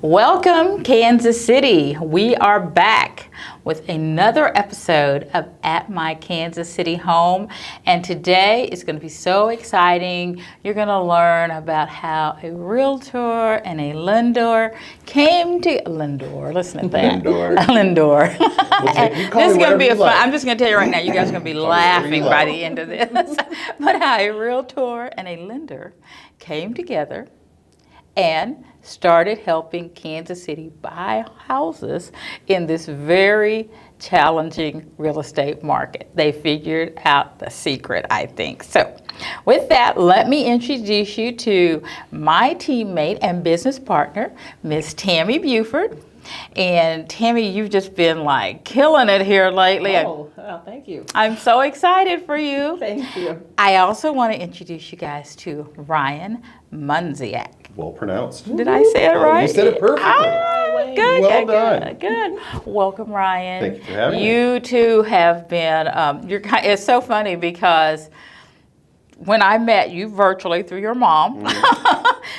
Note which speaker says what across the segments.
Speaker 1: Welcome, Kansas City. We are back with another episode of At My Kansas City Home. And today is going to be so exciting. You're going to learn about how a realtor and a lender came to... Lindor, listen to that.
Speaker 2: Lindor.
Speaker 1: Lindor.
Speaker 2: This
Speaker 1: is going to be a fun... I'm just going to tell you right now, you guys are going to be laughing by the end of this. But how a realtor and a lender came together and started helping Kansas City buy houses in this very challenging real estate market. They figured out the secret, I think. So with that, let me introduce you to my teammate and business partner, Miss Tammy Buford. And Tammy, you've just been like killing it here lately.
Speaker 3: Oh, thank you.
Speaker 1: I'm so excited for you.
Speaker 3: Thank you.
Speaker 1: I also want to introduce you guys to Ryan Mundziak.
Speaker 2: Well pronounced.
Speaker 1: Did I say it right?
Speaker 2: You said it perfectly.
Speaker 1: Good,
Speaker 2: Well
Speaker 1: good,
Speaker 2: done.
Speaker 1: good. Welcome, Ryan.
Speaker 2: Thank you for having me.
Speaker 1: You two have been, it's so funny because when I met you virtually through your mom,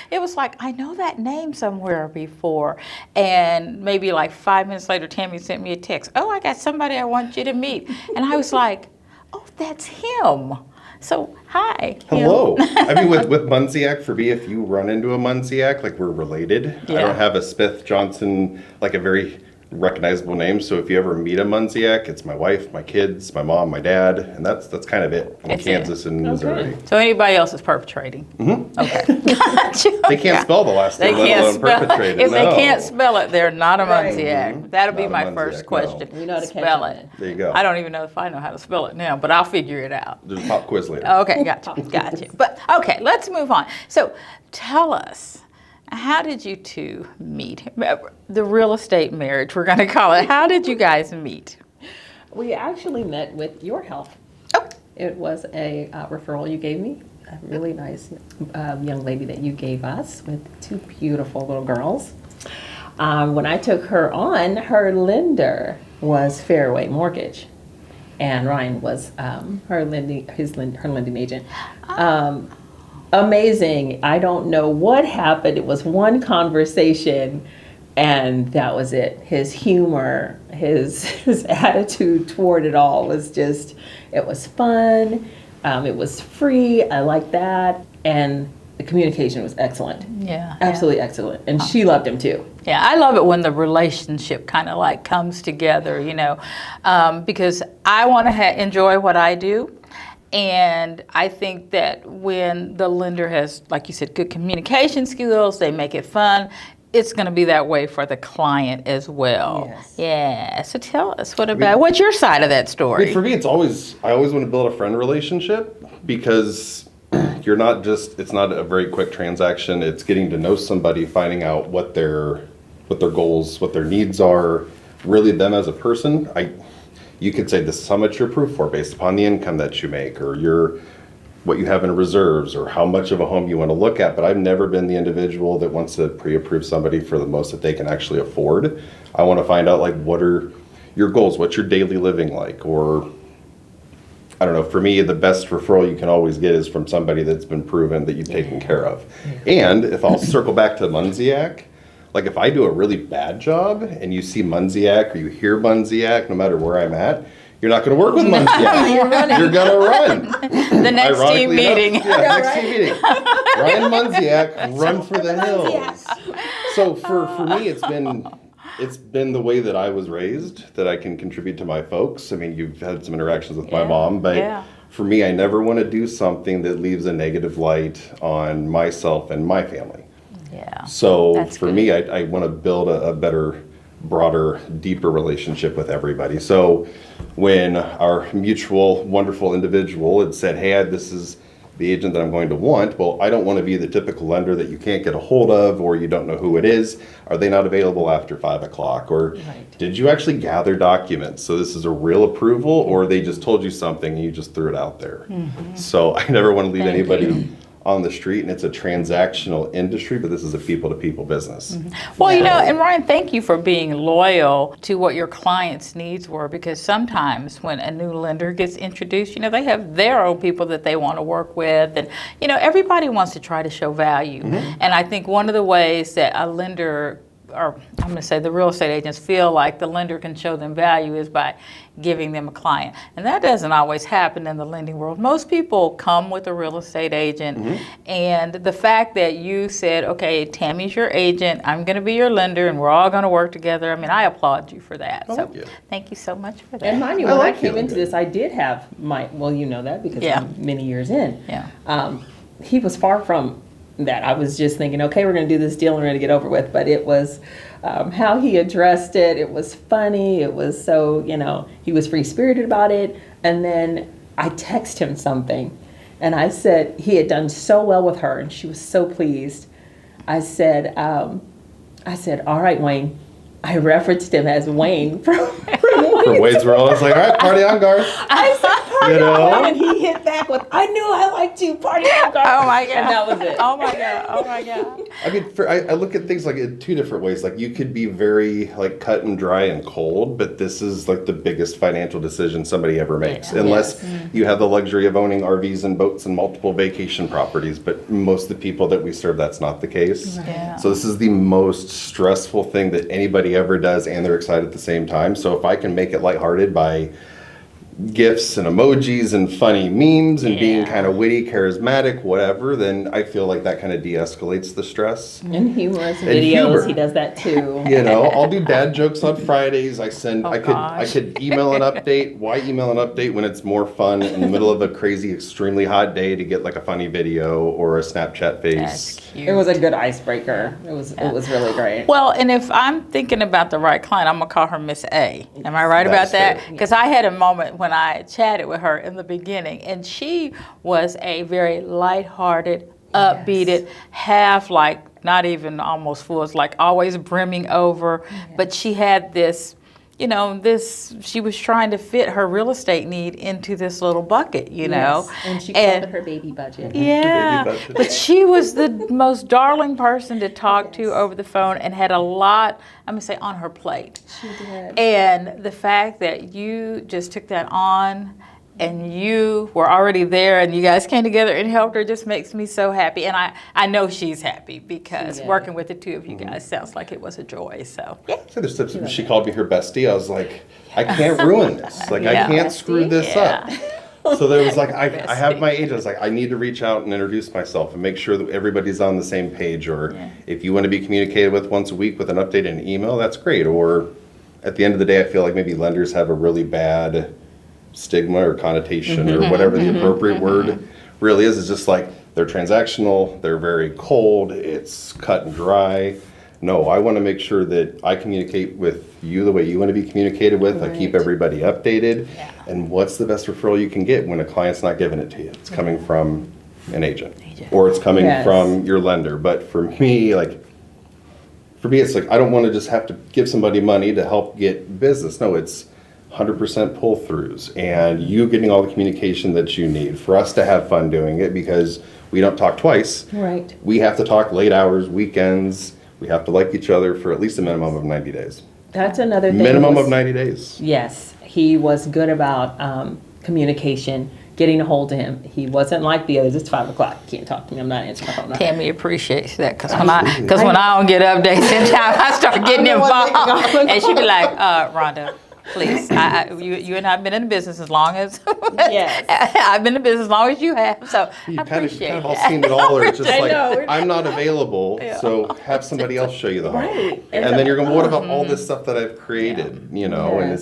Speaker 1: it was like, I know that name somewhere before. And maybe like 5 minutes later, Tammy sent me a text. Oh, I got somebody I want you to meet. And I was like, oh, that's him. So, hi.
Speaker 2: Hello. I mean, with Mundziak, for me, if you run into a Mundziak, like we're related.
Speaker 1: Yeah.
Speaker 2: I don't have a Smith Johnson, like a very recognizable name. So if you ever meet a Mundziak, it's my wife, my kids, my mom, my dad, and that's kind of it in Kansas and Missouri.
Speaker 1: So anybody else is perpetrating? Mm-hmm. Okay. Gotcha.
Speaker 2: They can't spell the last name, let alone perpetrated.
Speaker 1: If they can't spell it, they're not a Mundziak.
Speaker 2: Mm-hmm.
Speaker 1: That'll be
Speaker 2: Not a
Speaker 1: my
Speaker 2: Mundziak,
Speaker 1: first question.
Speaker 3: We know how to
Speaker 1: Spell
Speaker 3: catch
Speaker 1: it.
Speaker 2: There you go.
Speaker 1: I don't even know if I know how to spell it now, but I'll figure it out.
Speaker 2: There's a pop quiz later.
Speaker 1: Okay, gotcha. But okay, let's move on. So tell us, how did you two meet? The real estate marriage, we're going to call it. How did you guys meet?
Speaker 3: We actually met with your help.
Speaker 1: Oh.
Speaker 3: It was a referral you gave me. A really nice young lady that you gave us with two beautiful little girls. When I took her on, her lender was Fairway Mortgage, and Ryan was her lending agent. Amazing. I don't know what happened. It was one conversation, and that was it. His humor, his attitude toward it all was just, it was fun. It was free. I liked that. And the communication was excellent.
Speaker 1: Yeah.
Speaker 3: Absolutely excellent. And she loved him too.
Speaker 1: Yeah, I love it when the relationship kind of like comes together, because I want to enjoy what I do. And I think that when the lender has, like you said, good communication skills, they make it fun, it's going to be that way for the client as well.
Speaker 3: Yes.
Speaker 1: Yeah. So tell us, what's your side of that story?
Speaker 2: I mean, for me, I always want to build a friend relationship because it's not a very quick transaction. It's getting to know somebody, finding out what their goals, what their needs are, really them as a person. You could say this is how much you're approved for based upon the income that you make or what you have in reserves or how much of a home you want to look at. But I've never been the individual that wants to pre-approve somebody for the most that they can actually afford. I want to find out like what are your goals, what's your daily living like, or I don't know, for me, the best referral you can always get is from somebody that's been proven that you've taken care of. And if I'll circle back to Mundziak, like if I do a really bad job and you see Mundziak or you hear Mundziak, no matter where I'm at, you're not going to work with Mundziak. You're going to run.
Speaker 1: The next team meeting.
Speaker 2: Next team meeting. Ryan Mundziak, run for the hills. So for me, it's been the way that I was raised that I can contribute to my folks. I mean, you've had some interactions with my mom, but for me, I never want to do something that leaves a negative light on myself and my family.
Speaker 1: Yeah.
Speaker 2: So for me, I want to build a better, broader, deeper relationship with everybody. So when our mutual, wonderful individual had said, hey, this is the agent that I'm going to want, well, I don't want to be the typical lender that you can't get a hold of or you don't know who it is. Are they not available after 5 o'clock? Or did you actually gather documents? So this is a real approval or they just told you something and you just threw it out there. Mm-hmm. So I never want to leave anybody on the street, and it's a transactional industry, but this is a people-to-people business.
Speaker 1: Mm-hmm. Well, and Ryan, thank you for being loyal to what your clients' needs were, because sometimes when a new lender gets introduced, they have their own people that they want to work with, and everybody wants to try to show value. Mm-hmm. And I think one of the ways that a lender or I'm going to say the real estate agents feel like the lender can show them value is by giving them a client. And that doesn't always happen in the lending world. Most people come with a real estate agent. And the fact that you said, okay, Tammy's your agent, I'm going to be your lender, and we're all going to work together. I mean, I applaud you for that. So thank you so much for that.
Speaker 3: And mind you, when I came into this, I did have well, you know that because I'm many years in. He was far from that. I was just thinking, okay, we're going to do this deal and we're going to get over with. But it was how he addressed it. It was funny. It was so, he was free-spirited about it. And then I texted him something. And I said, he had done so well with her and she was so pleased. I said, all right, Wayne. I referenced him as Wayne from
Speaker 2: Wayne's World. I was like, all right, party on, Garth.
Speaker 3: I said, party on, and he hit back with, I knew I liked you, party on, Garth.
Speaker 1: Oh my God.
Speaker 3: And that was it.
Speaker 1: Oh my God. Oh my God.
Speaker 2: I mean, I look at things like in two different ways. Like you could be very like cut and dry and cold, but this is like the biggest financial decision somebody ever makes, unless you have the luxury of owning RVs and boats and multiple vacation properties. But most of the people that we serve, that's not the case.
Speaker 1: Yeah.
Speaker 2: So this is the most stressful thing that anybody ever does, and they're excited at the same time. So if I can make it lighthearted by gifts and emojis and funny memes and being kind of witty, charismatic, whatever, then I feel like that kind of de-escalates the stress.
Speaker 3: And humorous
Speaker 2: And
Speaker 3: videos,
Speaker 2: humor.
Speaker 3: he does that too.
Speaker 2: I'll do dad jokes on Fridays. I could email an update. Why email an update when it's more fun in the middle of a crazy, extremely hot day to get like a funny video or a Snapchat face?
Speaker 1: That's cute.
Speaker 3: It was a good icebreaker. It was really great.
Speaker 1: Well, and if I'm thinking about the right client, I'm going to call her Miss A. Am I right about
Speaker 2: That's
Speaker 1: that? Because I had a moment when I chatted with her in the beginning, and she was a very lighthearted, upbeated, half like not even almost full, it's like always brimming over. But she had this, she was trying to fit her real estate need into this little bucket, know.
Speaker 3: And she called it her baby budget.
Speaker 1: Yeah,
Speaker 2: Baby budget.
Speaker 1: but she was the most darling person to talk to over the phone and had a lot, I'm going to say, on her plate.
Speaker 3: She did.
Speaker 1: And the fact that you just took that on and you were already there and you guys came together and helped her just makes me so happy. And I know she's happy because working with the two of you guys sounds like it was a joy. So,
Speaker 2: So there's times she called me her bestie. I was like, I can't ruin this. Like, I can't screw this up. So there was like, I have my agent. I was like, I need to reach out and introduce myself and make sure that everybody's on the same page. Or if you want to be communicated with once a week with an update and an email, that's great. Or at the end of the day, I feel like maybe lenders have a really bad stigma or connotation or whatever the appropriate word really is. It's just like they're transactional, they're very cold, it's cut and dry. No, I want to make sure that I communicate with you the way you want to be communicated with. I keep everybody updated. And what's the best referral you can get when a client's not giving it to you? It's coming from an agent. Or it's coming from your lender. But for me, it's like I don't want to just have to give somebody money to help get business. No, it's 100% pull-throughs and you getting all the communication that you need for us to have fun doing it, because we don't talk twice.
Speaker 3: Right.
Speaker 2: We have to talk late hours, weekends. We have to like each other for at least a minimum of 90 days.
Speaker 3: That's another thing.
Speaker 2: Minimum of 90 days.
Speaker 3: Yes. He was good about communication, getting a hold of him. He wasn't like the others. It's 5 o'clock. You can't talk to me. I'm not answering my phone now.
Speaker 1: Tammy appreciates that because when I don't get updates in time, I start getting involved. And she'd be like, Rhonda, please, you and I have been in the business as long as I've been in the business as long as you have, so
Speaker 2: You
Speaker 1: I
Speaker 2: kind
Speaker 1: appreciate
Speaker 2: of all
Speaker 1: that.
Speaker 2: seen it all, or it's just
Speaker 3: I
Speaker 2: like,
Speaker 3: know.
Speaker 2: I'm not available, so have somebody else show you the home.
Speaker 3: Right.
Speaker 2: And then you're going, what about all this stuff that I've created? And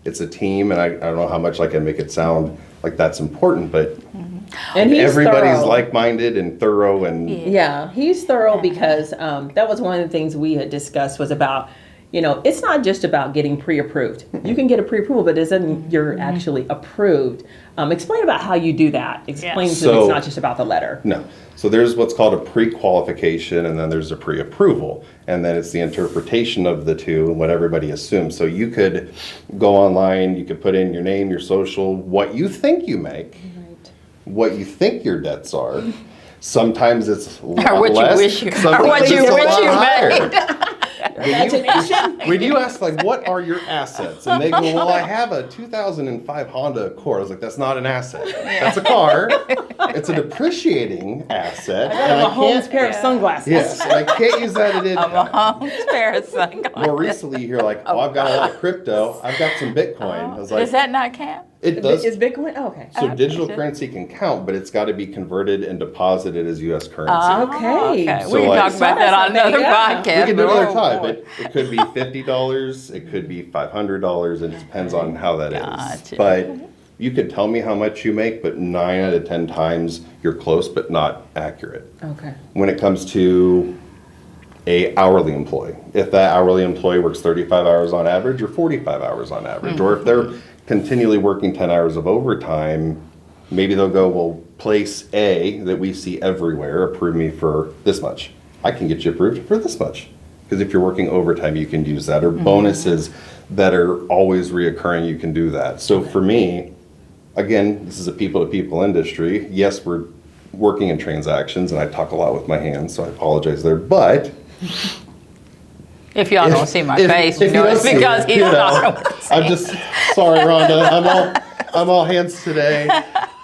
Speaker 2: it's a team, and I don't know how much I can make it sound like that's important, but
Speaker 3: And he's
Speaker 2: everybody's
Speaker 3: thorough.
Speaker 2: like-minded and thorough and
Speaker 3: Yeah, he's thorough because that was one of the things we had discussed was about, it's not just about getting pre-approved. You can get a pre-approval, but it doesn't you're actually approved. Explain about how you do that. Explain that
Speaker 2: So-
Speaker 3: it's not just about the letter.
Speaker 2: No. So there's what's called a pre-qualification, and then there's a pre-approval. And then it's the interpretation of the two and what everybody assumes. So you could go online, you could put in your name, your social, what you think you make, what you think your debts are. Sometimes it's a lot
Speaker 1: Or what
Speaker 2: less.
Speaker 1: you wish you, or
Speaker 2: Sometimes
Speaker 1: what you
Speaker 2: it's a
Speaker 1: wish
Speaker 2: lot
Speaker 1: you
Speaker 2: higher.
Speaker 1: made.
Speaker 3: Imagination.
Speaker 2: when you ask, like, what are your assets? And they go, well, I have a 2005 Honda Accord. I was like, that's not an asset. That's a car. It's a depreciating asset.
Speaker 3: I got a Holmes pair of sunglasses.
Speaker 2: Yes, I can't use that at income.
Speaker 1: A Mahomes pair of sunglasses.
Speaker 2: More recently, you hear like, oh, I've got a lot of crypto. I've got some Bitcoin. I was like,
Speaker 1: Does that not count?
Speaker 2: it does.
Speaker 3: Is Bitcoin? Oh, okay.
Speaker 2: So digital currency can count, but it's got to be converted and deposited as U.S. currency.
Speaker 3: Okay.
Speaker 2: So
Speaker 1: we can
Speaker 2: like-
Speaker 1: talk about that on another podcast.
Speaker 2: We can do another time.
Speaker 1: boy.
Speaker 2: It could be $50, it could be $500, it depends on how that is.
Speaker 1: Gotcha.
Speaker 2: But you could tell me how much you make, but 9 out of 10 times you're close but not accurate.
Speaker 3: Okay.
Speaker 2: When it comes to a hourly employee, if that hourly employee works 35 hours on average or 45 hours on average, or if they're continually working 10 hours of overtime, maybe they'll go, well, place A that we see everywhere, approve me for this much. I can get you approved for this much. Because if you're working overtime, you can use that. Or bonuses that are always reoccurring, you can do that. So for me, again, this is a people-to-people industry. Yes, we're working in transactions, and I talk a lot with my hands, so I apologize there. But
Speaker 1: If y'all don't see my face,
Speaker 2: if
Speaker 1: you know
Speaker 2: don't
Speaker 1: it's
Speaker 2: see
Speaker 1: because
Speaker 2: it,
Speaker 1: he's
Speaker 2: you know,
Speaker 1: not.
Speaker 2: I'm just sorry, Rhonda. I'm all hands today.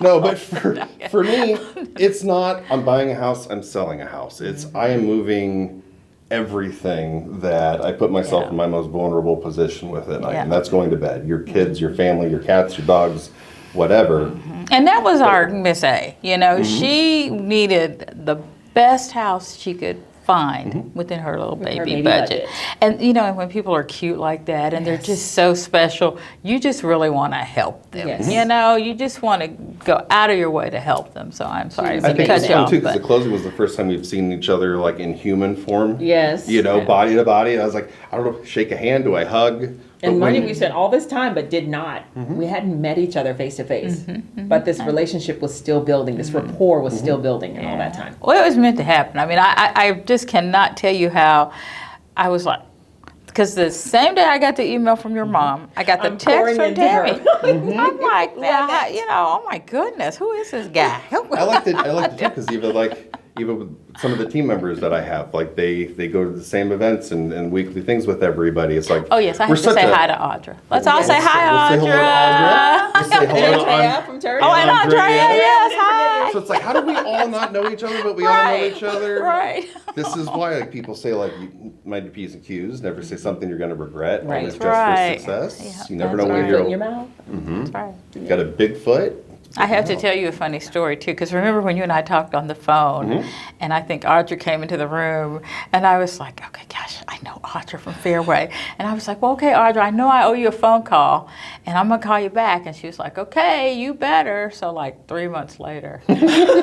Speaker 2: No, but for me, it's not. I'm buying a house. I'm selling a house. It's I am moving everything that I put myself in my most vulnerable position with it. And that's going to bed. Your kids, your family, your cats, your dogs, whatever.
Speaker 1: And that was our Miss A. You know, she needed the best house she could find within her little baby budget. And you know, and when people are cute like that and they're just so special, you just really want to help them.
Speaker 3: Yes.
Speaker 1: You know, you just want to go out of your way to help them. So I'm sorry
Speaker 2: I
Speaker 1: to
Speaker 2: think
Speaker 1: cut
Speaker 2: it's
Speaker 1: you
Speaker 2: fun
Speaker 1: off.
Speaker 2: too because the
Speaker 1: But
Speaker 2: closing was the first time we've seen each other like in human form.
Speaker 3: Yes.
Speaker 2: You know, body to body. And I was like, I don't know, shake a hand, do I hug?
Speaker 3: And
Speaker 2: But
Speaker 3: money
Speaker 2: when-
Speaker 3: we spent all this time, but did not. We hadn't met each other face to face. But this relationship was still building. This rapport was still building in all that time.
Speaker 1: well, it was meant to happen. I mean, I just cannot tell you how I was like, because the same day I got the email from your mom, I got the
Speaker 3: I'm
Speaker 1: text
Speaker 3: pouring
Speaker 1: from
Speaker 3: into her.
Speaker 1: Tammy. I'm like, now, you know, oh my goodness, who is this guy?
Speaker 2: I like to too because even with some of the team members that I have, like they go to the same events and weekly things with everybody. It's like
Speaker 1: Oh yes, I
Speaker 2: we're
Speaker 1: have to
Speaker 2: such
Speaker 1: say
Speaker 2: a-
Speaker 1: hi to Audra. Let's all say
Speaker 2: We'll
Speaker 1: hi,
Speaker 2: say hello to Audra.
Speaker 1: Audra.
Speaker 2: We'll say hello to
Speaker 3: Andrea from Turkey.
Speaker 1: Oh, and
Speaker 2: Andrea.
Speaker 1: Andrea, yes, hi.
Speaker 2: So it's like, how do we all not know each other, but we all know
Speaker 1: Right,
Speaker 2: each other?
Speaker 1: right.
Speaker 2: This is why like people say like, mind your P's and Q's, never say something you're going to regret.
Speaker 3: Right.
Speaker 2: Always
Speaker 1: That's
Speaker 2: dress
Speaker 1: right.
Speaker 2: for success.
Speaker 1: Yeah,
Speaker 2: You never
Speaker 1: that's
Speaker 2: know when
Speaker 1: right.
Speaker 3: Foot in
Speaker 2: you're
Speaker 3: your mouth.
Speaker 1: That's right.
Speaker 2: got a big foot.
Speaker 1: I have to tell you a funny story too, because remember when you and I talked on the phone, and I think Audra came into the room, and I was like, okay, gosh, I know Audra from Fairway, and I was like, well, okay, Audra, I know I owe you a phone call, and I'm gonna call you back, and she was like, okay, you better. So like 3 months later,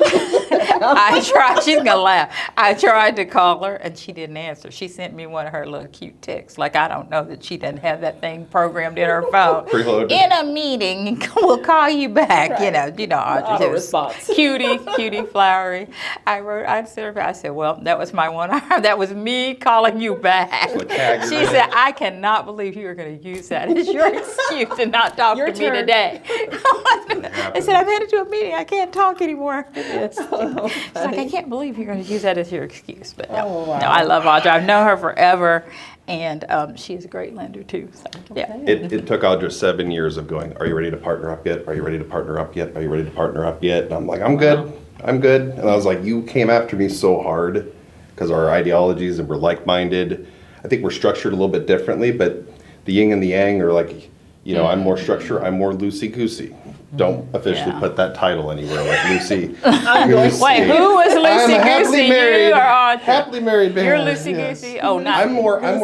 Speaker 1: I tried. She's gonna laugh. I tried to call her, and she didn't answer. She sent me one of her little cute texts, like I don't know that she doesn't have that thing programmed in her phone.
Speaker 2: Preloaded.
Speaker 1: In a meeting, we'll call you back. You know, Audra.
Speaker 3: Auto
Speaker 1: It was
Speaker 3: response.
Speaker 1: cutie, flowery. I said, well, that was my one arm. That was me calling you back.
Speaker 2: So tag her
Speaker 1: She
Speaker 2: in.
Speaker 1: said, I cannot believe you are going to use that as your excuse to not talk
Speaker 3: Your
Speaker 1: to me
Speaker 3: turn.
Speaker 1: today. I said, I'm headed to a meeting. I can't talk anymore after this. She's like, I can't believe you're going to use that as your excuse. But no,
Speaker 3: Oh, wow.
Speaker 1: no, I love Audra. I've known her forever, and she is a great lender too. So, yeah.
Speaker 2: It took Audra 7 years of going, are you ready to partner up yet? Are you ready to partner up yet? Are you ready to partner up yet? And I'm like, I'm good. I'm good. And I was like, you came after me so hard because our ideologies and we're like-minded. I think we're structured a little bit differently, but the yin and the yang are like, you know, I'm more structured, I'm more loosey-goosey. Don't officially
Speaker 1: Yeah.
Speaker 2: put that title anywhere like Lucy.
Speaker 1: Wait, who was
Speaker 2: I'm
Speaker 1: loosey
Speaker 2: happily
Speaker 1: goosey?
Speaker 2: married.
Speaker 1: You or Audra?
Speaker 2: Happily married man.
Speaker 1: You're loosey
Speaker 2: yes.
Speaker 1: goosey. Oh, not
Speaker 2: I'm more
Speaker 1: not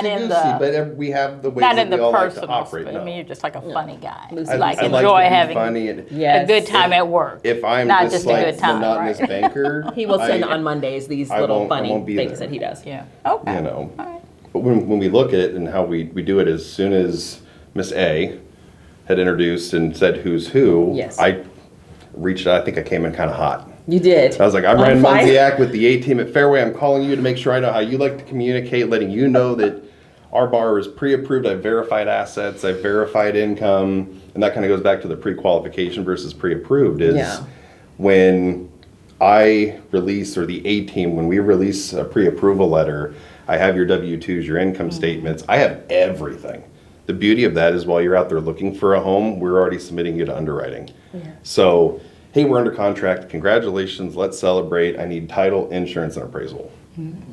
Speaker 1: in
Speaker 2: loosey-goosey,
Speaker 1: the-
Speaker 2: but we have the ways
Speaker 1: not
Speaker 2: that
Speaker 1: in
Speaker 2: we
Speaker 1: the
Speaker 2: all like to
Speaker 1: personal
Speaker 2: operate.
Speaker 1: space. I
Speaker 2: No.
Speaker 1: mean, you're just like a funny guy.
Speaker 3: Loosey
Speaker 2: I-
Speaker 1: Like
Speaker 2: I
Speaker 1: enjoy
Speaker 2: to be
Speaker 1: having
Speaker 2: funny and
Speaker 3: Yes.
Speaker 1: a good time at work.
Speaker 2: if I'm
Speaker 1: Not
Speaker 2: just
Speaker 1: just a
Speaker 2: like
Speaker 1: good time,
Speaker 2: monotonous
Speaker 1: right?
Speaker 2: banker,
Speaker 3: He will send
Speaker 2: I-
Speaker 3: on Mondays these
Speaker 2: I
Speaker 3: little
Speaker 2: won't- I
Speaker 3: funny
Speaker 2: won't be
Speaker 3: things
Speaker 2: there.
Speaker 3: that he does.
Speaker 1: Yeah. Okay.
Speaker 2: you know.
Speaker 1: All right.
Speaker 2: But when we look at it and how we do it, as soon as Miss A had introduced and said who's who,
Speaker 3: Yes.
Speaker 2: I reached out. I think I came in kind of hot.
Speaker 3: You did.
Speaker 2: I was like, I'm
Speaker 3: On
Speaker 2: Ryan
Speaker 3: fire.
Speaker 2: Mundziak with the A team at Fairway. I'm calling you to make sure I know how you like to communicate, letting you know that our bar is pre-approved. I've verified assets. I've verified income. And that kind of goes back to the pre-qualification versus pre-approved is
Speaker 3: Yeah.
Speaker 2: when I release, or the A team, when we release a pre-approval letter, I have your W-2s, your income statements. I have everything. The beauty of that is while you're out there looking for a home, we're already submitting you to underwriting.
Speaker 3: Yeah.
Speaker 2: So, hey, we're under contract. Congratulations. Let's celebrate. I need title, insurance, and appraisal.
Speaker 3: And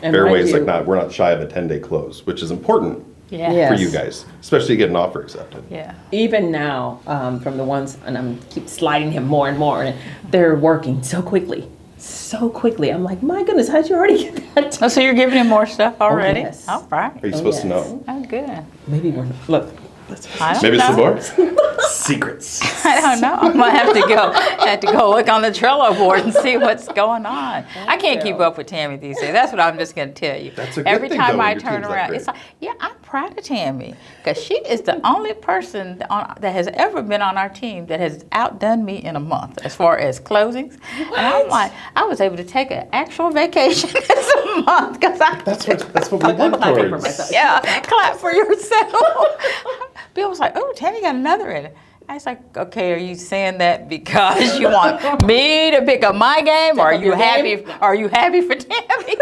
Speaker 2: Fairway's
Speaker 3: mind
Speaker 2: like we're not shy of a 10-day close, which is important
Speaker 1: Yeah.
Speaker 3: Yeah.
Speaker 2: for
Speaker 3: Yes.
Speaker 2: you guys, especially to get an offer accepted.
Speaker 1: Yeah.
Speaker 3: even now, from the ones, and I'm keep sliding him more and more, and they're working so quickly. So quickly. I'm like, my goodness, how'd you already get that?
Speaker 1: Oh, so you're giving him more stuff already?
Speaker 3: yes.
Speaker 1: All right.
Speaker 2: Are you supposed to
Speaker 3: yes.
Speaker 2: know?
Speaker 1: Oh, good.
Speaker 3: Maybe we're, look.
Speaker 1: I don't
Speaker 2: Maybe it's
Speaker 1: know.
Speaker 2: the board? Secrets.
Speaker 1: I don't know. I might have to go look on the Trello board and see what's going on. I can't keep up with Tammy these days. That's what I'm just going to tell you.
Speaker 2: That's a good
Speaker 1: Every
Speaker 2: thing,
Speaker 1: time
Speaker 2: though,
Speaker 1: I
Speaker 2: when your
Speaker 1: turn
Speaker 2: team's that
Speaker 1: around,
Speaker 2: great.
Speaker 1: it's like, yeah, I'm proud of Tammy because she is the only person that has ever been on our team that has outdone me in a month as far as closings. And I'm like, I was able to take an actual vacation this month because
Speaker 2: That's what we work
Speaker 3: clapping for
Speaker 2: towards.
Speaker 3: myself.
Speaker 1: yeah, clap for yourself. Bill was like, oh, Tammy got another in it. I was like, okay, are you saying that because you want me to pick up my game, or are
Speaker 3: up
Speaker 1: you
Speaker 3: your
Speaker 1: happy?
Speaker 3: game?
Speaker 1: Are you happy for Tammy?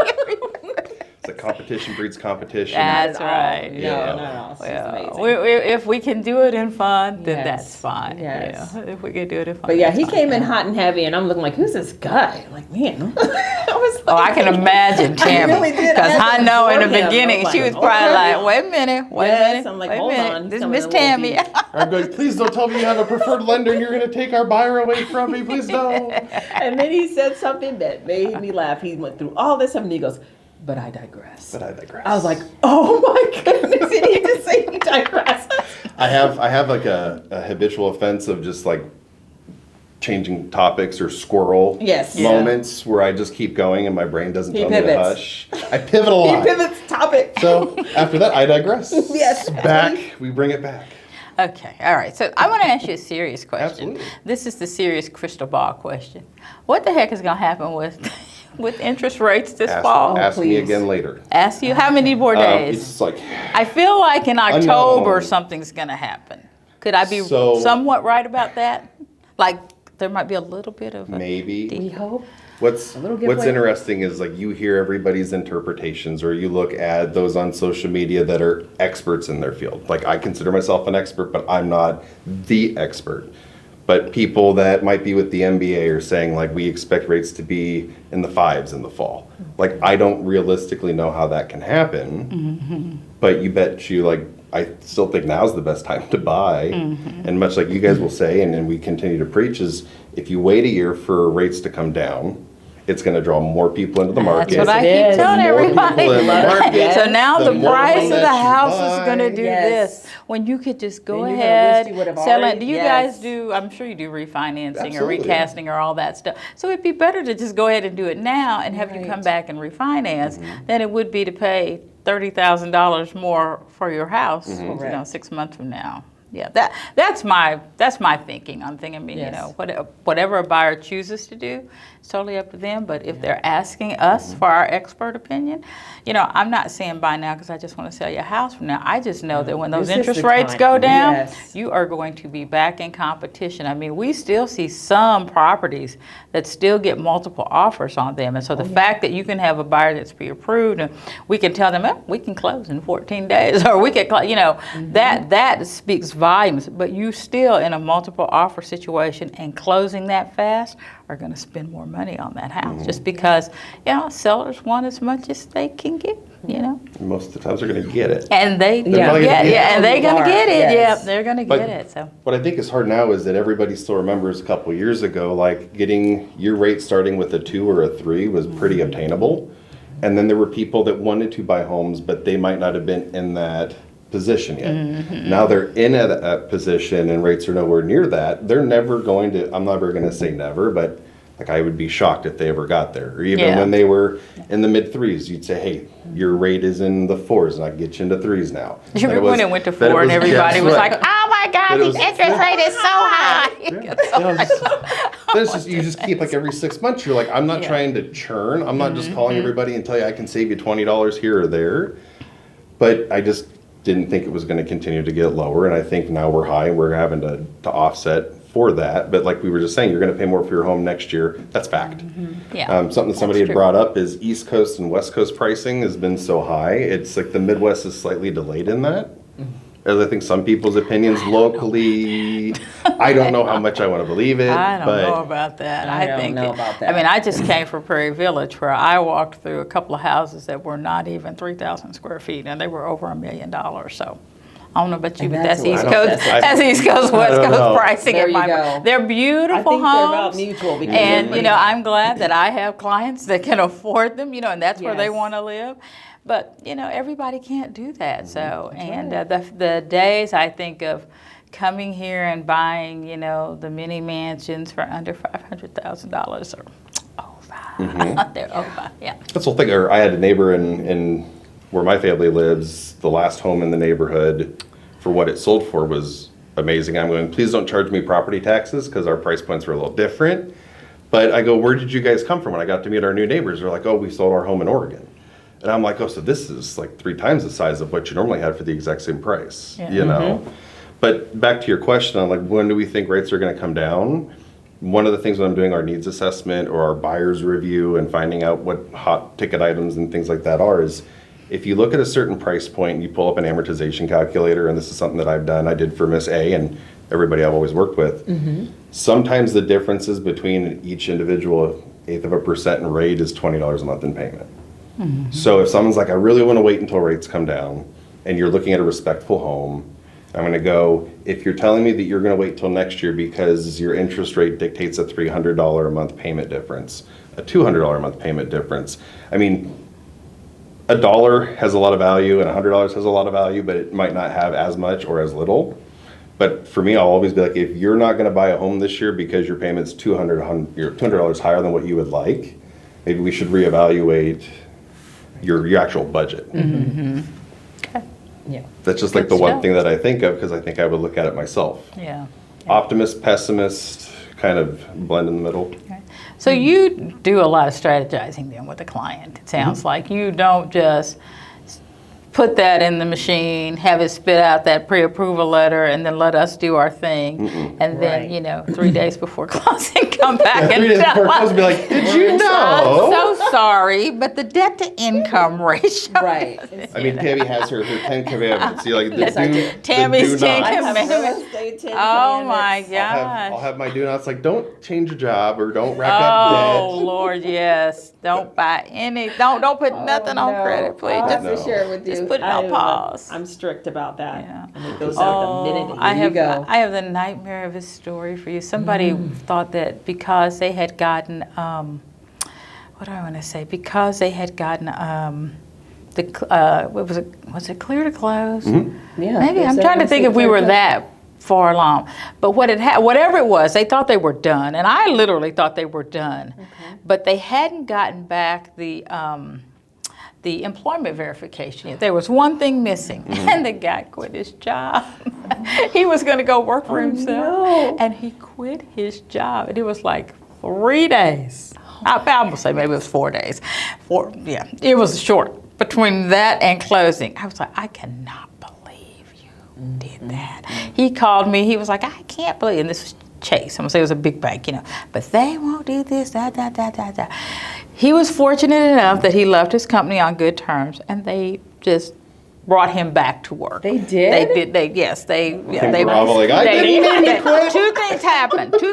Speaker 2: It's like competition breeds competition.
Speaker 1: That's right.
Speaker 3: No,
Speaker 2: Yeah.
Speaker 3: no. She's
Speaker 1: Well,
Speaker 3: amazing.
Speaker 1: if we can do it in fun, then
Speaker 3: Yes.
Speaker 1: that's fine.
Speaker 3: Yes.
Speaker 1: Yeah, if we can do it in fun.
Speaker 3: But yeah,
Speaker 1: that's
Speaker 3: he
Speaker 1: fine.
Speaker 3: came in hot and heavy, and I'm looking like, who's this guy? I'm like, man. I was
Speaker 1: Oh, I can imagine Tammy.
Speaker 3: really did.
Speaker 1: Because
Speaker 3: I had
Speaker 1: I
Speaker 3: to
Speaker 1: know in the
Speaker 3: absorb him.
Speaker 1: beginning,
Speaker 3: I was
Speaker 1: she
Speaker 3: like,
Speaker 1: was probably
Speaker 3: okay.
Speaker 1: like, wait a minute, wait
Speaker 3: Yes,
Speaker 1: a minute.
Speaker 3: I'm like,
Speaker 1: wait a
Speaker 3: hold
Speaker 1: minute.
Speaker 3: on,
Speaker 1: This is
Speaker 3: coming
Speaker 1: Miss
Speaker 3: a little
Speaker 1: Tammy.
Speaker 3: deep.
Speaker 2: I'm going, please don't tell me you have a preferred lender and you're going to take our buyer away from me. Please don't.
Speaker 3: And then he said something that made me laugh. He went through all this stuff, and he goes, but I digress.
Speaker 2: But I digress.
Speaker 3: I was like, oh my goodness, did he just say he digress?
Speaker 2: I have like a habitual offense of just like changing topics or squirrel
Speaker 3: Yes.
Speaker 2: moments where I just keep going and my brain doesn't
Speaker 3: He
Speaker 2: tell me to
Speaker 3: pivots.
Speaker 2: hush. I pivot a
Speaker 3: He
Speaker 2: lot.
Speaker 3: pivots topic.
Speaker 2: So after that, I digress.
Speaker 3: Yes.
Speaker 2: Back, we bring it back.
Speaker 1: Okay, all right. So I want to ask you a serious question.
Speaker 2: Absolutely.
Speaker 1: This is the serious crystal ball question. What the heck is going to happen with interest rates this fall?
Speaker 2: Ask me
Speaker 3: please.
Speaker 2: again later.
Speaker 1: Ask you how many more days?
Speaker 2: It's like,
Speaker 1: I feel like in October
Speaker 2: Unknown.
Speaker 1: something's going to happen. Could I be
Speaker 2: So-
Speaker 1: somewhat right about that? Like there might be a little bit of a
Speaker 2: maybe.
Speaker 3: We hope.
Speaker 2: What's
Speaker 3: little giveaway.
Speaker 2: interesting is like you hear everybody's interpretations or you look at those on social media that are experts in their field. Like I consider myself an expert, but I'm not the expert. But people that might be with the MBA are saying like we expect rates to be in the 5s in the fall. Like I don't realistically know how that can happen. But you bet you like I still think now's the best time to buy. And much like you guys will say, and then we continue to preach, is if you wait a year for rates to come down, it's going to draw more people into the market.
Speaker 1: That's what I
Speaker 3: Yes, it
Speaker 1: keep
Speaker 3: is.
Speaker 1: telling
Speaker 2: The more
Speaker 1: everybody.
Speaker 2: people in the market,
Speaker 1: So now
Speaker 2: the
Speaker 1: the
Speaker 2: more
Speaker 1: price of
Speaker 2: that
Speaker 1: the
Speaker 2: you
Speaker 1: house is going to
Speaker 2: buy.
Speaker 1: do
Speaker 3: Yes.
Speaker 1: this. When you could just go
Speaker 3: And you're gonna
Speaker 1: ahead,
Speaker 3: wish you would have
Speaker 1: sell it.
Speaker 3: already-
Speaker 1: Do you
Speaker 3: yes.
Speaker 1: guys do, I'm sure you do refinancing
Speaker 2: Absolutely.
Speaker 1: or recasting or all that stuff. So it'd be better to just go ahead and do it now and have you come
Speaker 3: Right.
Speaker 1: back and refinance
Speaker 2: Mm-hmm.
Speaker 1: than it would be to pay $30,000 more for your house,
Speaker 2: Mm-hmm.
Speaker 1: you know,
Speaker 3: Correct.
Speaker 1: 6 months from now. Yeah, that's my thinking. I'm thinking, you
Speaker 3: Yes.
Speaker 1: know, whatever a buyer chooses to do, it's totally up to them. But if they're asking us for our expert opinion, you know, I'm not saying buy now because I just want to sell you a house from now. I just know that when those
Speaker 3: This is
Speaker 1: interest
Speaker 3: the
Speaker 1: rates
Speaker 3: time.
Speaker 1: go down,
Speaker 3: Yes.
Speaker 1: you are going to be back in competition. I mean, we still see some properties that still get multiple offers on them. And so the fact that you can have a buyer that's pre-approved and we can tell them, oh, we can close in 14 days or we can, you know, that speaks volumes. But you still in a multiple offer situation and closing that fast are going to spend more money on that house just because, you know, sellers want as much as they can get, you know.
Speaker 2: Most of the times they're going to get it.
Speaker 1: And they
Speaker 3: Yeah.
Speaker 2: probably gonna get it.
Speaker 1: and they're going to get it.
Speaker 3: Yes.
Speaker 1: Yeah, they're going to
Speaker 2: But
Speaker 1: get it. So
Speaker 2: what I think is hard now is that everybody still remembers a couple of years ago, like getting your rate starting with a 2 or a 3 was pretty obtainable. And then there were people that wanted to buy homes, but they might not have been in that position yet. Now they're in a position and rates are nowhere near that. They're never going to, I'm never going to say never, but like I would be shocked if they ever got there. Or even
Speaker 1: Yeah.
Speaker 2: when they were in the mid 3s, you'd say, hey, your rate is in the 4s and I can get you into 3s now.
Speaker 1: you remember when it went to
Speaker 2: that
Speaker 1: 4 and
Speaker 2: was-
Speaker 1: everybody
Speaker 2: yes,
Speaker 1: was
Speaker 2: right.
Speaker 1: like, oh my God,
Speaker 2: That it
Speaker 1: the
Speaker 2: was-
Speaker 1: interest rate is so high.
Speaker 2: There's just, you just keep like every 6 months, you're like, I'm not
Speaker 1: Yeah.
Speaker 2: trying to churn. I'm not just calling everybody and tell you I can save you $20 here or there. But I just didn't think it was going to continue to get lower. And I think now we're high and we're having to offset for that. But like we were just saying, you're going to pay more for your home next year. That's fact.
Speaker 1: Yeah.
Speaker 2: Something that somebody
Speaker 1: That's
Speaker 2: had
Speaker 1: true.
Speaker 2: brought up is East Coast and West Coast pricing has been so high. It's like the Midwest is slightly delayed in that. As I think some people's opinions locally, I don't know how much I want to believe it.
Speaker 1: I don't
Speaker 2: but
Speaker 1: know about that.
Speaker 3: I don't know about that.
Speaker 1: I mean, I just came from Prairie Village where I walked through a couple of houses that were not even 3,000 square feet, and they were over $1 million. So I don't know about you,
Speaker 3: And
Speaker 1: but
Speaker 3: that's
Speaker 1: that's East
Speaker 3: what-
Speaker 1: Coast.
Speaker 2: I-
Speaker 1: That's East Coast,
Speaker 2: I
Speaker 1: West
Speaker 2: don't
Speaker 1: Coast
Speaker 2: know.
Speaker 1: pricing.
Speaker 3: There
Speaker 1: in
Speaker 3: you
Speaker 1: my
Speaker 3: go.
Speaker 1: They're
Speaker 3: I
Speaker 1: beautiful
Speaker 3: think
Speaker 1: homes.
Speaker 3: they're about mutual because
Speaker 1: And
Speaker 3: everybody-
Speaker 1: I'm glad that I have clients that can afford them. And that's where they
Speaker 3: Yes.
Speaker 1: want to live. But everybody can't do that. So and
Speaker 3: right.
Speaker 1: the days I think of coming here and buying, the mini mansions for under $500,000 are over. They're over. Yeah.
Speaker 2: that's the whole thing. Or I had a neighbor in where my family lives. The last home in the neighborhood, for what it sold for, was amazing. I'm going, please don't charge me property taxes because our price points were a little different. But I go, where did you guys come from? When I got to meet our new neighbors, they're like, oh, we sold our home in Oregon. And I'm like, oh, so this is like 3 times the size of what you normally had for the exact same price,
Speaker 1: Yeah.
Speaker 2: But back to your question on like, when do we think rates are going to come down? One of the things when I'm doing our needs assessment or our buyer's review and finding out what hot ticket items and things like that are is, if you look at a certain price point and you pull up an amortization calculator, and this is something that I've done, I did for Miss A and everybody I've always worked with, sometimes the differences between each individual 1/8% in rate is $20 a month in payment. So if someone's like, I really want to wait until rates come down, and you're looking at a respectful home, I'm going to go, if you're telling me that you're going to wait till next year because your interest rate dictates a $300 a month payment difference, a $200 a month payment difference. I mean, $1 has a lot of value and $100 has a lot of value, but it might not have as much or as little. But for me, I'll always be like, if you're not going to buy a home this year because your payment's $200 higher than what you would like, maybe we should reevaluate your actual budget.
Speaker 3: Yeah.
Speaker 2: That's just like
Speaker 1: Good
Speaker 2: the one
Speaker 1: stuff.
Speaker 2: thing that I think of because I think I would look at it myself.
Speaker 1: Yeah.
Speaker 2: Optimist, pessimist, kind of blend in the middle.
Speaker 1: Okay. So you do a lot of strategizing then with the client. It sounds like you don't just put that in the machine, have it spit out that pre-approval letter, and then let us do our thing. And then,
Speaker 3: Right.
Speaker 1: 3 days before closing, come back and
Speaker 2: 3 days
Speaker 1: tell
Speaker 2: before
Speaker 1: us,
Speaker 2: close, be like, did you know?
Speaker 1: I'm so sorry, but the debt to income ratio.
Speaker 3: Right.
Speaker 2: I mean, Tammy has her 10 commandments. You like the
Speaker 1: Yes, I
Speaker 2: do,
Speaker 1: do. Tammy's
Speaker 2: the do
Speaker 1: 10
Speaker 2: not.
Speaker 3: I have
Speaker 1: Commandments.
Speaker 3: real estate 10
Speaker 1: Oh my
Speaker 3: commandments.
Speaker 1: gosh.
Speaker 2: I'll have my do nots like, don't change your job or don't rack
Speaker 1: Oh
Speaker 2: up debt.
Speaker 1: Lord, yes. Don't buy any. Don't put nothing on
Speaker 3: no.
Speaker 1: credit, please.
Speaker 3: I'll
Speaker 1: Just
Speaker 3: have to share with you.
Speaker 1: just put it on pause.
Speaker 3: I'm strict about that.
Speaker 1: Yeah.
Speaker 3: And it goes out the minute
Speaker 1: I
Speaker 3: you
Speaker 1: have
Speaker 3: go.
Speaker 1: I have the nightmare of a story for you. Somebody thought that because they had gotten what do I want to say? Because they had gotten what was it clear to close?
Speaker 3: Yeah,
Speaker 1: Maybe I'm trying to think if we were that far along. But whatever it was, they thought they were done, and I literally thought they were done. But they hadn't gotten back the employment verification yet. There was one thing missing, and the guy quit his job. He was going to go work for himself,
Speaker 3: no.
Speaker 1: and he quit his job, and it was like 3 days. I'm going to say maybe it was 4 days. It was short between that and closing. I was like, I cannot believe you did that. He called me. He was like, I can't believe, and this was Chase. I'm going to say it was a big bank, but they won't do this, that. He was fortunate enough that he left his company on good terms, and they just brought him back to work.
Speaker 3: They did?
Speaker 1: Yes. They
Speaker 2: Bravo, like, I didn't mean to quit.
Speaker 1: Two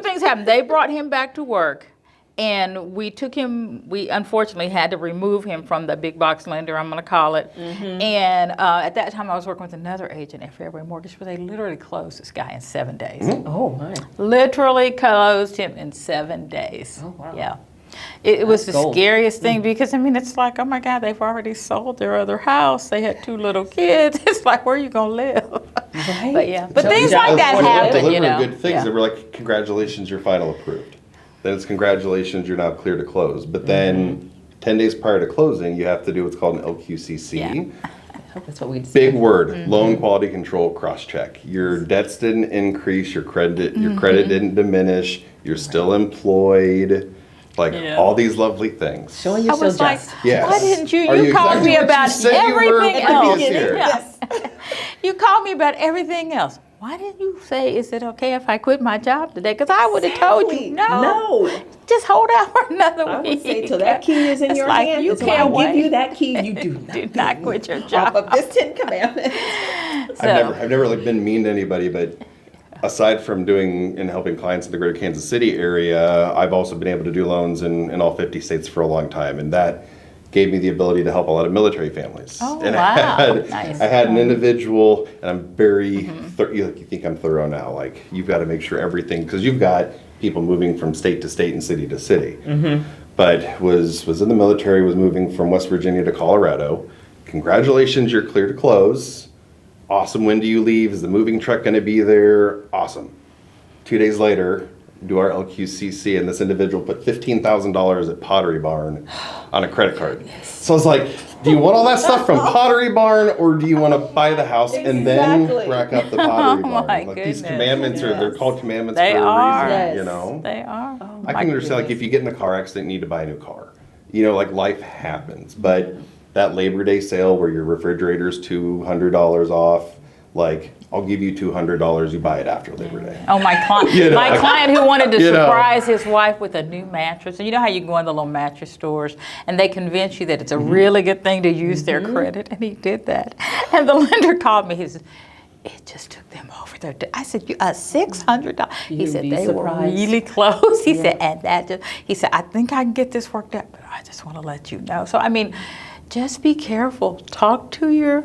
Speaker 1: things happened. They brought him back to work, and we unfortunately had to remove him from the big box lender, I'm going to call it. And at that time, I was working with another agent at Fairway Mortgage, where they literally closed this guy in 7 days.
Speaker 3: Oh, my.
Speaker 1: Literally closed him in 7 days.
Speaker 3: Oh, wow.
Speaker 1: Yeah. It was the
Speaker 3: gold.
Speaker 1: scariest thing because, it's like, oh my God, they've already sold their other house. They had 2 little kids. It's like, where are you going to live?
Speaker 3: Right.
Speaker 1: But yeah, but
Speaker 3: So
Speaker 1: things
Speaker 3: you
Speaker 1: like
Speaker 3: got
Speaker 1: that
Speaker 3: afford to live.
Speaker 1: happen,
Speaker 2: Delivering good things.
Speaker 1: Yeah.
Speaker 2: They were like, congratulations, you're final approved. Then it's congratulations, you're now clear to close. But then 10 days prior to closing, you have to do what's called an LQCC.
Speaker 1: Yeah.
Speaker 3: That's what we decided.
Speaker 2: Big word, loan quality control cross-check. Your debts didn't increase, your credit didn't diminish, you're still employed,
Speaker 1: Yeah.
Speaker 2: all these lovely things.
Speaker 3: Showing
Speaker 1: I
Speaker 3: you're still
Speaker 1: was like,
Speaker 3: just.
Speaker 2: Yes.
Speaker 1: why didn't you?
Speaker 2: Are
Speaker 1: You
Speaker 2: you
Speaker 1: called
Speaker 2: exactly
Speaker 1: me
Speaker 2: what you
Speaker 1: about
Speaker 2: said you were
Speaker 1: everything
Speaker 2: previous
Speaker 1: else.
Speaker 2: year?
Speaker 1: Yeah. You called me about everything else. why didn't you say, is it okay if I quit my job today? Because I would have told you, no, just hold out for another week.
Speaker 3: I would say till that key is in
Speaker 1: It's
Speaker 3: your
Speaker 1: like,
Speaker 3: hand,
Speaker 1: you
Speaker 3: until
Speaker 1: can't
Speaker 3: I give
Speaker 1: wait.
Speaker 3: you that key, you do not,
Speaker 1: Do not quit your job.
Speaker 3: off of this 10 commandments.
Speaker 2: I've never like been mean to anybody, but aside from doing and helping clients in the greater Kansas City area, I've also been able to do loans in all 50 states for a long time. And that gave me the ability to help a lot of military families.
Speaker 1: Oh,
Speaker 2: and
Speaker 1: wow. Nice.
Speaker 2: I had an individual, and I'm very, you think I'm thorough now, like you've got to make sure everything, because you've got people moving from state to state and city to city. But was in the military, was moving from West Virginia to Colorado. Congratulations, you're clear to close. Awesome, when do you leave? Is the moving truck going to be there? Awesome. 2 days later, do our LQCC, and this individual put $15,000 at Pottery Barn on a credit card. So I was like, do you want all that stuff from Pottery Barn, or do you want to buy the house and then rack up the Pottery Barn?
Speaker 1: my
Speaker 2: Like these
Speaker 1: goodness.
Speaker 2: commandments they're called commandments
Speaker 1: They
Speaker 2: for
Speaker 1: are.
Speaker 2: a reason, you know?
Speaker 1: They are.
Speaker 2: I can understand, like, if you get in a car accident, you need to buy a new car. You know, like, life happens. But that Labor Day sale where your refrigerator's $200 off, like, I'll give you $200, you buy it after Labor Day.
Speaker 1: Oh, my client,
Speaker 2: You know,
Speaker 1: my
Speaker 2: like-
Speaker 1: client who wanted to
Speaker 2: You know.
Speaker 1: surprise his wife with a new mattress. And you know how you go in the little mattress stores and they convince you that it's a really good thing to use their credit, and he did that. And the lender called me. He said, it just took them over there. I said, $600. He
Speaker 3: You'd
Speaker 1: said,
Speaker 3: be
Speaker 1: they were
Speaker 3: surprised.
Speaker 1: really close. He said, and that just, he said, I think I can get this worked out, but I just want to let you know. So, I mean, just be careful. Talk to your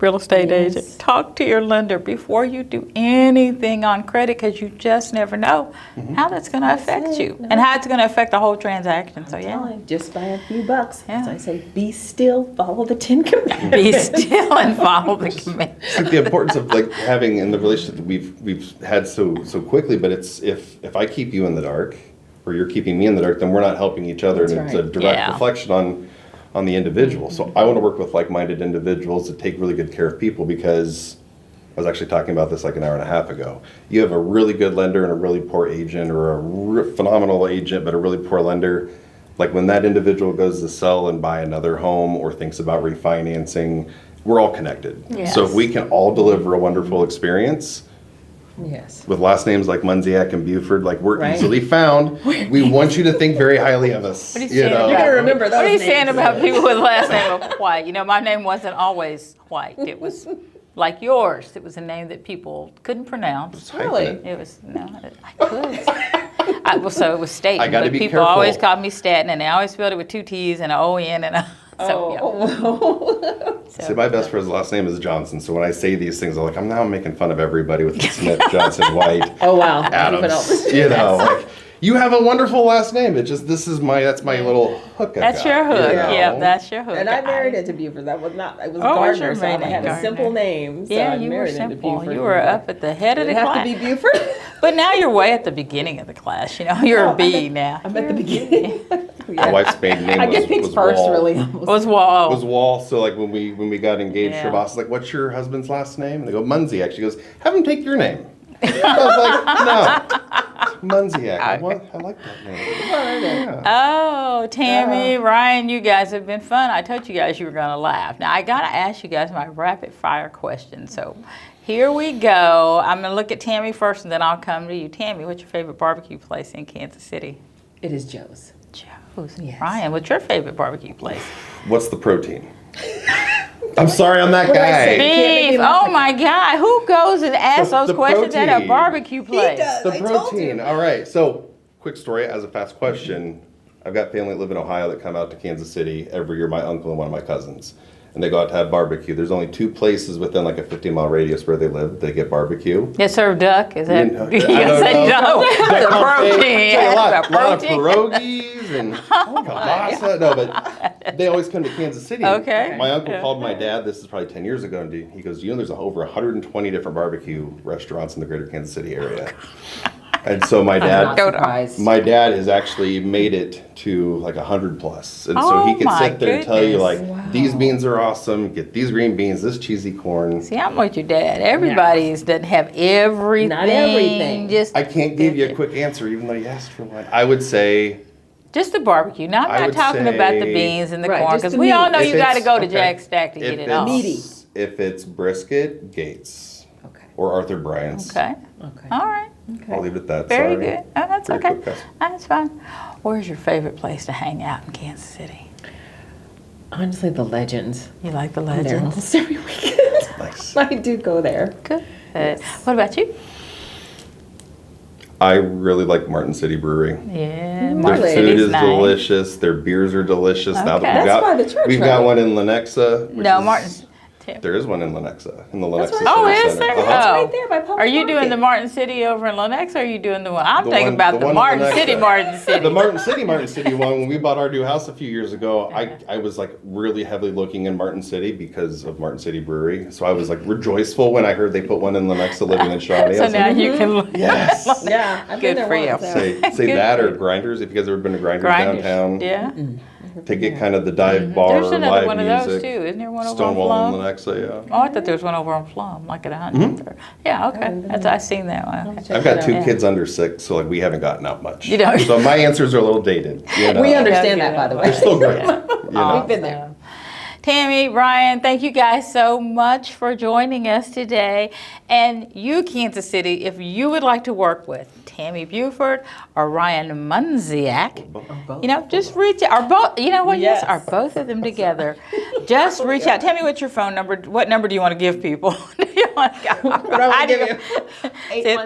Speaker 1: real estate
Speaker 3: Yes.
Speaker 1: agent. Talk to your lender before you do anything on credit, because you just never know how that's going to affect
Speaker 3: it.
Speaker 1: you
Speaker 3: No.
Speaker 1: and how it's going to affect the whole transaction. So, yeah.
Speaker 3: Just by a few bucks.
Speaker 1: Yeah.
Speaker 3: So I say, be still, follow the 10 commandments.
Speaker 1: Be still and follow the command.
Speaker 2: It's like the importance of like having in the relationship that we've had so quickly, but it's if I keep you in the dark or you're keeping me in the dark, then we're not helping each other, and
Speaker 3: That's
Speaker 2: it's a
Speaker 3: right.
Speaker 2: direct
Speaker 1: Yeah.
Speaker 2: reflection on the individual. So I want to work with like-minded individuals that take really good care of people, because I was actually talking about this like an hour and a half ago. You have a really good lender and a really poor agent, or a phenomenal agent but a really poor lender. Like when that individual goes to sell and buy another home or thinks about refinancing, we're all connected.
Speaker 1: Yes.
Speaker 2: So if we can all deliver a wonderful experience
Speaker 3: Yes.
Speaker 2: with last names like Mundziak and Buford, like we're
Speaker 3: Right.
Speaker 2: easily found. We want you to think very highly of us.
Speaker 1: What are you
Speaker 2: You
Speaker 1: saying
Speaker 2: know?
Speaker 1: about-
Speaker 3: You gotta remember those
Speaker 1: What are you
Speaker 3: names.
Speaker 1: saying about people with last name of White? You know, my name wasn't always White. It was like yours. It was a name that people couldn't pronounce.
Speaker 3: Really?
Speaker 1: It was, no, I could. So it was Staten.
Speaker 2: I gotta
Speaker 1: but
Speaker 2: be
Speaker 1: people
Speaker 2: careful.
Speaker 1: always called me Staten, and they always spelled it with 2 T's and an O-N and a, so, yeah.
Speaker 3: Oh.
Speaker 2: See, my best friend's last name is Johnson, so when I say these things, I'm like, I'm now making fun of everybody with Smith, Johnson, White,
Speaker 3: Oh, wow. Everyone else.
Speaker 2: Adams. You know, like, you have a wonderful last name. It just, that's my little hook. I
Speaker 1: That's
Speaker 2: got,
Speaker 1: your hook.
Speaker 2: you know?
Speaker 1: Yeah, that's your hook.
Speaker 3: And I married into Buford. That was not, it was
Speaker 1: Oh, what's
Speaker 3: Gardner,
Speaker 1: your
Speaker 3: so
Speaker 1: maiden
Speaker 3: I had
Speaker 1: name?
Speaker 3: a simple name. So
Speaker 1: Yeah,
Speaker 3: I
Speaker 1: you were
Speaker 3: married into
Speaker 1: simple.
Speaker 3: Buford.
Speaker 1: You were up at the head of
Speaker 3: Did
Speaker 1: the
Speaker 3: it have to
Speaker 1: class.
Speaker 3: be Buford?
Speaker 1: But now you're way at the beginning of the class. You know, you're
Speaker 3: Oh,
Speaker 1: a B now.
Speaker 3: I'm at the beginning.
Speaker 2: My wife's maiden name
Speaker 3: I get picked
Speaker 2: was
Speaker 3: first,
Speaker 2: Wall.
Speaker 3: really.
Speaker 1: Was Wall.
Speaker 2: Was Wall. So like when we got engaged,
Speaker 1: Yeah.
Speaker 2: her boss was like, "What's your husband's last name?" And they go, "Mundziak." She goes, "Have him take your name." I was like, "No, Mundziak. I like that name." Yeah.
Speaker 1: Oh, Tammy, Ryan, you guys have been fun. I told you guys you were going to laugh. Now, I got to ask you guys my rapid fire question. So here we go. I'm going to look at Tammy first, and then I'll come to you. Tammy, what's your favorite barbecue place in Kansas City?
Speaker 3: It is Joe's.
Speaker 1: Joe's.
Speaker 3: Yes.
Speaker 1: Ryan, what's your favorite barbecue place?
Speaker 2: What's the protein? I'm sorry, I'm that
Speaker 3: What did I say?
Speaker 2: guy.
Speaker 3: Can't make
Speaker 1: Beef.
Speaker 3: me laugh
Speaker 1: Oh, my God. Who goes and asks
Speaker 2: The-
Speaker 1: those
Speaker 2: the
Speaker 1: questions at a
Speaker 2: protein.
Speaker 1: barbecue place?
Speaker 3: does.
Speaker 2: The
Speaker 3: I told
Speaker 2: protein.
Speaker 3: you.
Speaker 2: All right. So, quick story as a fast question. I've got family that live in Ohio that come out to Kansas City every year. My uncle and one of my cousins, and they go out to have barbecue. There's only 2 places within like a 15-mile radius where they live. They get barbecue.
Speaker 1: They serve duck? Is that?
Speaker 2: You know,
Speaker 1: You
Speaker 2: I don't
Speaker 1: said
Speaker 2: know.
Speaker 1: no. The protein.
Speaker 2: A lot,
Speaker 1: The
Speaker 2: lot of
Speaker 1: protein.
Speaker 2: pierogies and kielbasa. No, but they always come to Kansas City.
Speaker 1: Okay.
Speaker 2: My uncle called my dad. This is probably 10 years ago, and he goes, "You know, there's over 120 different barbecue restaurants in the greater Kansas City area." And so my
Speaker 3: I'm not
Speaker 2: dad,
Speaker 3: surprised.
Speaker 2: my dad has actually made it to like 100 plus, and so he
Speaker 1: Oh
Speaker 2: can
Speaker 1: my
Speaker 2: sit there and tell you like,
Speaker 1: goodness.
Speaker 3: Wow.
Speaker 2: these beans are awesome. Get these green beans, this cheesy corn.
Speaker 1: See, I'm with your dad. Everybody's doesn't have everything.
Speaker 3: Not everything.
Speaker 1: Just
Speaker 2: I can't give you a quick answer, even though you asked for one. I would say.
Speaker 1: just the barbecue. Now,
Speaker 2: I
Speaker 1: I'm not
Speaker 2: would
Speaker 1: talking about the
Speaker 2: say-
Speaker 1: beans and the
Speaker 3: Right,
Speaker 1: corn,
Speaker 3: just
Speaker 1: because
Speaker 3: the
Speaker 1: we all
Speaker 3: meat.
Speaker 1: know
Speaker 2: If
Speaker 1: you got to
Speaker 2: it's-
Speaker 1: go to
Speaker 2: okay.
Speaker 1: Jack Stack to get
Speaker 2: If
Speaker 1: it all.
Speaker 3: Meaty.
Speaker 2: If it's brisket, Gates.
Speaker 3: Okay.
Speaker 2: or Arthur Bryant's.
Speaker 1: Okay.
Speaker 3: Okay.
Speaker 1: All right.
Speaker 2: I'll leave it at that.
Speaker 1: Very
Speaker 2: Sorry.
Speaker 1: good. Oh, that's
Speaker 2: Very
Speaker 1: okay.
Speaker 2: quick, guys.
Speaker 1: That's fine. Where's your favorite place to hang out in Kansas City?
Speaker 3: Honestly, the Legends.
Speaker 1: You like the
Speaker 3: I'm there
Speaker 1: Legends?
Speaker 3: almost every weekend.
Speaker 2: Nice.
Speaker 3: I do go there.
Speaker 1: Good. What about you?
Speaker 2: I really like Martin City Brewery.
Speaker 1: Yeah,
Speaker 2: Their
Speaker 1: Martin
Speaker 3: Really?
Speaker 2: food
Speaker 1: City's
Speaker 2: is
Speaker 1: nice.
Speaker 2: delicious. Their beers are delicious. Now
Speaker 1: Okay.
Speaker 2: that
Speaker 3: That's by the church,
Speaker 2: we've got
Speaker 3: right?
Speaker 2: one in Lenexa. which
Speaker 1: No,
Speaker 2: is-
Speaker 1: Martin.
Speaker 2: There is one in Lenexa, in the Lenexa
Speaker 3: That's
Speaker 2: City
Speaker 3: right.
Speaker 1: Oh, is
Speaker 2: Center.
Speaker 1: there?
Speaker 2: Uh-huh.
Speaker 3: That's
Speaker 1: Oh.
Speaker 3: right there by Public
Speaker 1: Are you doing
Speaker 3: Market.
Speaker 1: the Martin City over in Lenexa, or are you doing the one? I'm
Speaker 2: The
Speaker 1: thinking
Speaker 2: one-
Speaker 1: about
Speaker 2: the
Speaker 1: the
Speaker 2: one in
Speaker 1: Martin
Speaker 2: Lenexa.
Speaker 1: City, Martin City.
Speaker 2: The Martin City, one. When we bought our new house a few years ago, I was like really heavily looking in Martin City because of Martin City Brewery. So I was like rejoiceful when I heard they put one in Lenexa, living in Shawnee. I
Speaker 1: So
Speaker 2: was
Speaker 1: now
Speaker 2: like,
Speaker 1: you can look.
Speaker 2: yes.
Speaker 3: Yeah, I've
Speaker 1: Good
Speaker 3: been
Speaker 1: for you.
Speaker 3: there once.
Speaker 2: Say
Speaker 1: Good
Speaker 2: that
Speaker 1: for
Speaker 2: or
Speaker 1: you.
Speaker 2: Grinders. If you guys ever been to Grinders,
Speaker 1: Grinders.
Speaker 2: downtown,
Speaker 1: Yeah.
Speaker 2: to get kind of the dive bar,
Speaker 1: There's another
Speaker 2: live
Speaker 1: one of
Speaker 2: music.
Speaker 1: those too. Isn't there one over on
Speaker 2: Stonewall
Speaker 1: Plum?
Speaker 2: in Lenexa, yeah.
Speaker 1: Oh, I thought there was one over on Plum, like at 100. Yeah, okay. I've seen that one. Okay.
Speaker 2: I've got two
Speaker 1: Yeah.
Speaker 2: kids under 6, so like we haven't gotten out much.
Speaker 1: You don't-
Speaker 2: So my answers are a little dated. You know?
Speaker 3: We understand
Speaker 1: Yeah,
Speaker 3: that, by the way.
Speaker 2: They're still great. You know?
Speaker 3: We've been there.
Speaker 1: Tammy, Ryan, thank you guys so much for joining us today. And you, Kansas City, if you would like to work with Tammy Buford or Ryan Mundziak, you know, just reach out. Or both, you know what? Yes,
Speaker 3: Yes.
Speaker 1: are both of them together. Just reach out. Tell me what's your phone number. What number do you want to give people? Do you want to go?
Speaker 3: What do I
Speaker 1: How do
Speaker 3: give
Speaker 1: you-
Speaker 3: you?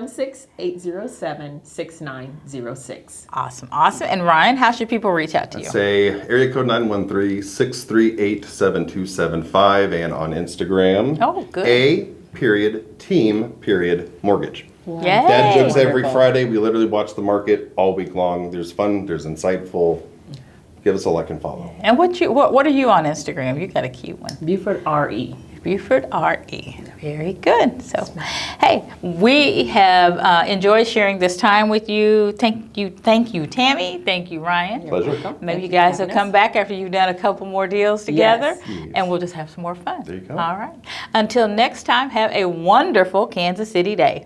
Speaker 3: 816-807-6906.
Speaker 1: Awesome, awesome. And Ryan, how should people reach out to you?
Speaker 2: Say area code 913-638-7275 and on Instagram.
Speaker 1: Oh, good.
Speaker 2: A.team.mortgage.
Speaker 1: Yay.
Speaker 2: Dad jokes every
Speaker 3: Wonderful.
Speaker 2: Friday. We literally watch the market all week long. There's fun, there's insightful. Give us a like and follow.
Speaker 1: And what are you on Instagram? You got a cute one.
Speaker 3: Buford RE.
Speaker 1: Buford RE. Very good. So, hey, we have enjoyed sharing this time with you. Thank you, Tammy. Thank you, Ryan.
Speaker 2: Pleasure.
Speaker 1: Maybe you guys will come back after you've done a couple more deals together,
Speaker 3: Yes.
Speaker 1: and we'll just have some more fun.
Speaker 2: There you go.
Speaker 1: All right. Until next time, have a wonderful Kansas City day.